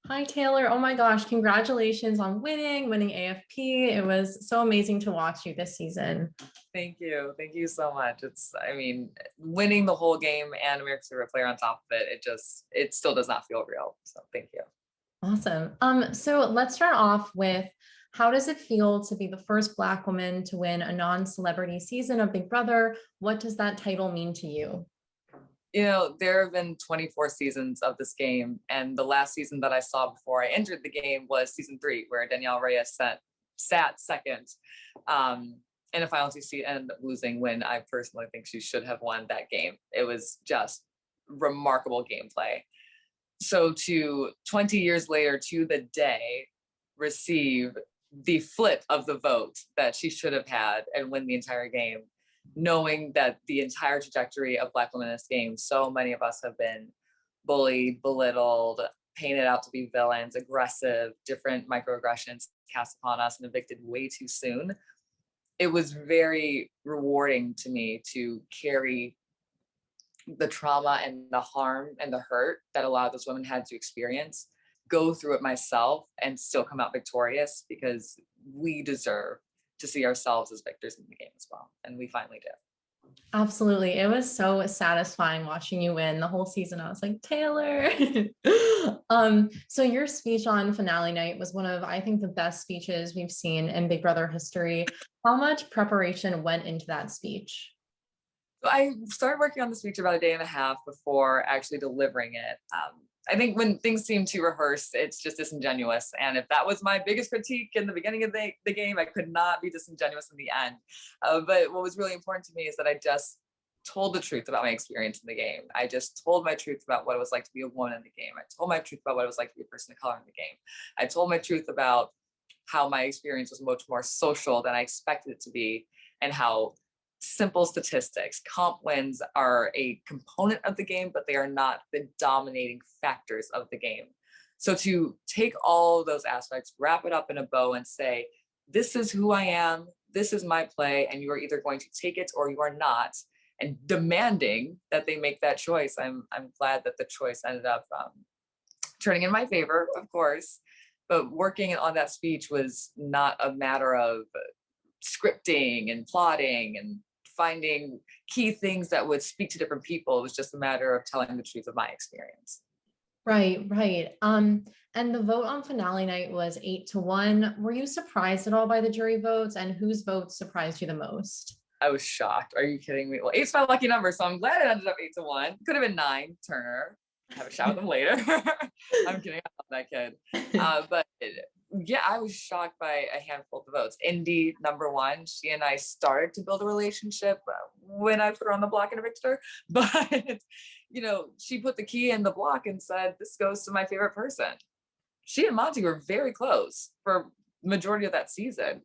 Hi, Taylor. Oh my gosh, congratulations on winning AFP. It was so amazing to watch you this season. Thank you. Thank you so much. Winning the whole game and America's Favorite Player on top of it, it still does not feel real. So thank you. Awesome. So let's start off with how does it feel to be the first Black woman to win a non-celebrity season of Big Brother? What does that title mean to you? There have been 24 seasons of this game, and the last season that I saw before I entered the game was season 3, where Danielle Reyes sat second in a final 2 seat and ended up losing when I personally think she should have won that game. It was just remarkable gameplay. So to 20 years later, to the day, receive the flip of the vote that she should have had and win the entire game, knowing that the entire trajectory of Black women in this game, so many of us have been bullied, belittled, painted out to be villains, aggressive, different microaggressions cast upon us and evicted way too soon. It was very rewarding to me to carry the trauma and the harm and the hurt that a lot of those women had to experience, go through it myself and still come out victorious, because we deserve to see ourselves as victors in the game as well. And we finally did. Absolutely. It was so satisfying watching you win the whole season. I was like, Taylor. So your speech on finale night was one of, I think, the best speeches we've seen in Big Brother history. How much preparation went into that speech? I started working on the speech about a day and a half before actually delivering it. I think when things seem too rehearsed, it's just disingenuous. And if that was my biggest critique in the beginning of the game, I could not be disingenuous in the end. But what was really important to me is that I just told the truth about my experience in the game. I just told my truth about what it was like to be a woman in the game. I told my truth about what it was like to be a person of color in the game. I told my truth about how my experience was much more social than I expected it to be, and how simple statistics, comp wins are a component of the game, but they are not the dominating factors of the game. So to take all those aspects, wrap it up in a bow and say, this is who I am, this is my play, and you are either going to take it or you are not, and demanding that they make that choice. I'm glad that the choice ended up turning in my favor, of course, but working on that speech was not a matter of scripting and plotting and finding key things that would speak to different people. It was just a matter of telling the truth of my experience. Right, right. And the vote on finale night was 8-1. Were you surprised at all by the jury votes, and whose votes surprised you the most? I was shocked. Are you kidding me? Well, eight's my lucky number, so I'm glad it ended up 8-1. Could have been 9, Turner. Have a chat with him later. I'm kidding. I love that kid. Yeah, I was shocked by a handful of the votes. Indy, number 1, she and I started to build a relationship when I put her on the block and evicted her. But, she put the key in the block and said, this goes to my favorite person. She and Monty were very close for majority of that season.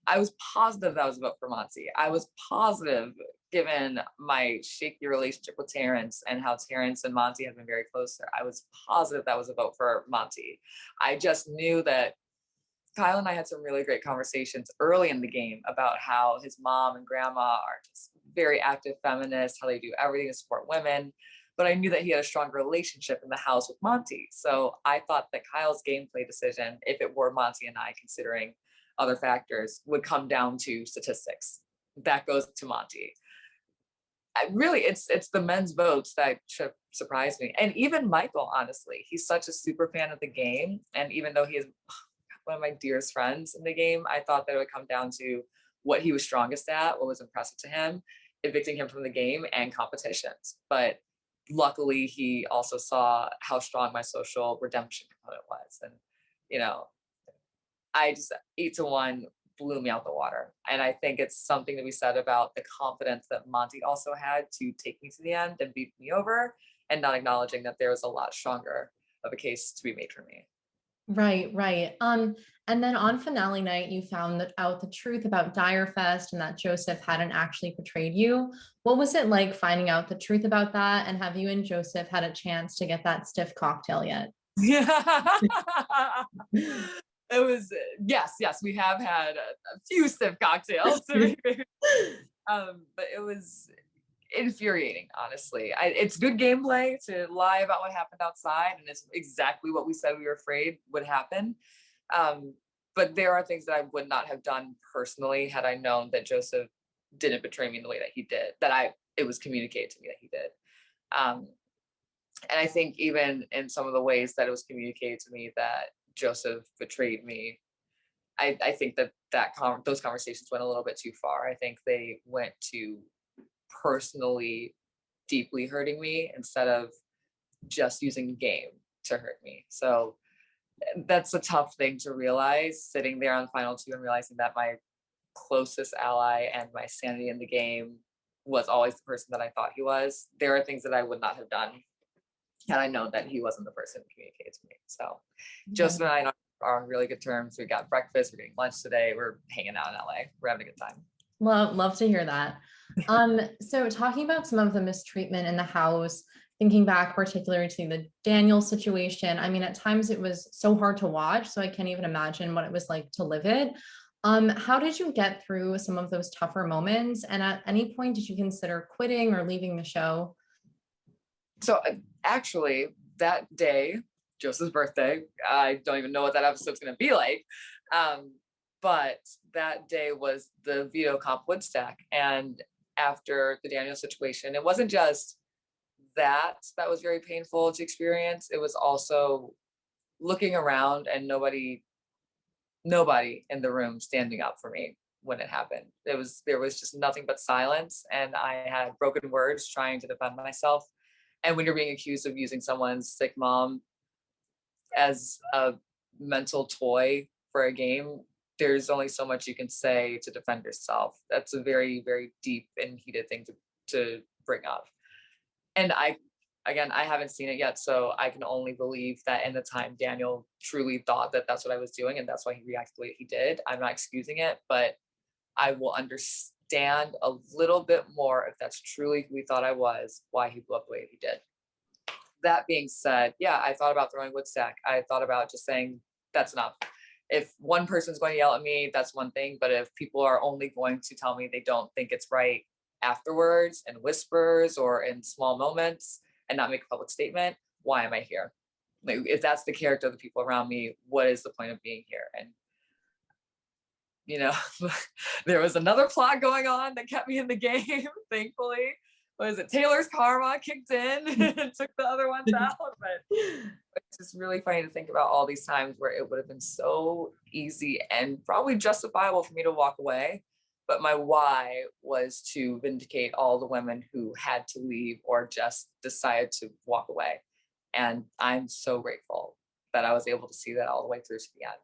I was positive that was a vote for Monty. I was positive, given my shaky relationship with Terrence and how Terrence and Monty have been very close there, I was positive that was a vote for Monty. I just knew that Kyle and I had some really great conversations early in the game about how his mom and grandma are just very active feminists, how they do everything to support women. But I knew that he had a strong relationship in the house with Monty. So I thought that Kyle's gameplay decision, if it were Monty and I considering other factors, would come down to statistics. That goes to Monty. It's the men's votes that surprised me. And even Michael, honestly, he's such a super fan of the game. And even though he is one of my dearest friends in the game, I thought that it would come down to what he was strongest at, what was impressive to him, evicting him from the game and competitions. But luckily, he also saw how strong my social redemption component was. And, I just 8-1 blew me out the water. And I think it's something to be said about the confidence that Monty also had to take me to the end and beat me over, and not acknowledging that there was a lot stronger of a case to be made for me. Right, right. And then on finale night, you found out the truth about Direfest and that Joseph hadn't actually betrayed you. What was it like finding out the truth about that? And have you and Joseph had a chance to get that stiff cocktail yet? Yeah. It was, yes, we have had a few sip cocktails. But infuriating, honestly. It's good gameplay to lie about what happened outside, and it's exactly what we said we were afraid would happen. But there are things that I would not have done personally had I known that Joseph didn't betray me in the way that he did, it was communicated to me that he did. And I think even in some of the ways that it was communicated to me that Joseph betrayed me, I think those conversations went a little bit too far. I think they went to personally deeply hurting me instead of just using game to hurt me. So that's a tough thing to realize, sitting there on final two and realizing that my closest ally and my sanity in the game was always the person that I thought he was. There are things that I would not have done had I known that he wasn't the person who communicated to me. So Joseph and I are on really good terms. We got breakfast, we're getting lunch today, we're hanging out in LA. We're having a good time. Well, love to hear that. So talking about some of the mistreatment in the house, thinking back particularly to the Daniel situation, I mean, at times it was so hard to watch, so I can't even imagine what it was like to live it. How did you get through some of those tougher moments? And at any point, did you consider quitting or leaving the show? So actually, that day, Joseph's birthday, I don't even know what that episode's going to be like. But that day was the veto comp Woodstack. And after the Daniel situation, it wasn't just that was very painful to experience. It was also looking around and nobody in the room standing up for me when it happened. There was just nothing but silence, and I had broken words trying to defend myself. And when you're being accused of using someone's sick mom as a mental toy for a game, there's only so much you can say to defend yourself. That's a very, very deep and heated thing to bring up. And I haven't seen it yet, so I can only believe that in the time Daniel truly thought that that's what I was doing, and that's why he reacted the way he did. I'm not excusing it, but I will understand a little bit more if that's truly who he thought I was, why he blew up the way he did. That being said, yeah, I thought about throwing Woodstack. I thought about just saying, that's enough. If one person's going to yell at me, that's one thing. But if people are only going to tell me they don't think it's right afterwards in whispers or in small moments and not make a public statement, why am I here? Like, if that's the character of the people around me, what is the point of being here? And there was another plot going on that kept me in the game, thankfully. What is it? Taylor's karma kicked in and took the other ones out. But it's just really funny to think about all these times where it would have been so easy and probably justifiable for me to walk away. But my why was to vindicate all the women who had to leave or just decided to walk away. And I'm so grateful that I was able to see that all the way through to the end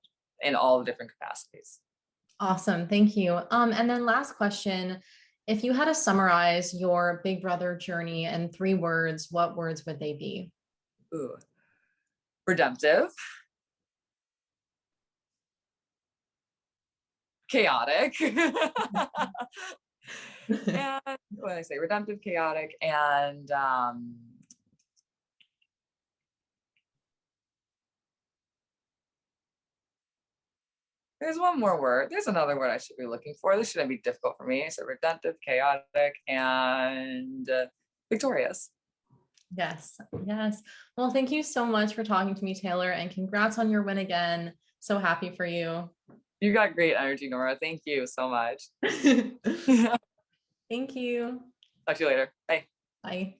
in all the different capacities. Awesome. Thank you. And then last question, if you had to summarize your Big Brother journey in 3 words, what words would they be? Ooh. Redemptive. Chaotic. And what did I say? Redemptive, chaotic, and there's one more word. There's another word I should be looking for. This shouldn't be difficult for me. So redemptive, chaotic, and victorious. Yes. Yes. Well, thank you so much for talking to me, Taylor, and congrats on your win again. So happy for you. You got great energy, Nora. Thank you so much. Thank you. Talk to you later. Bye. Bye.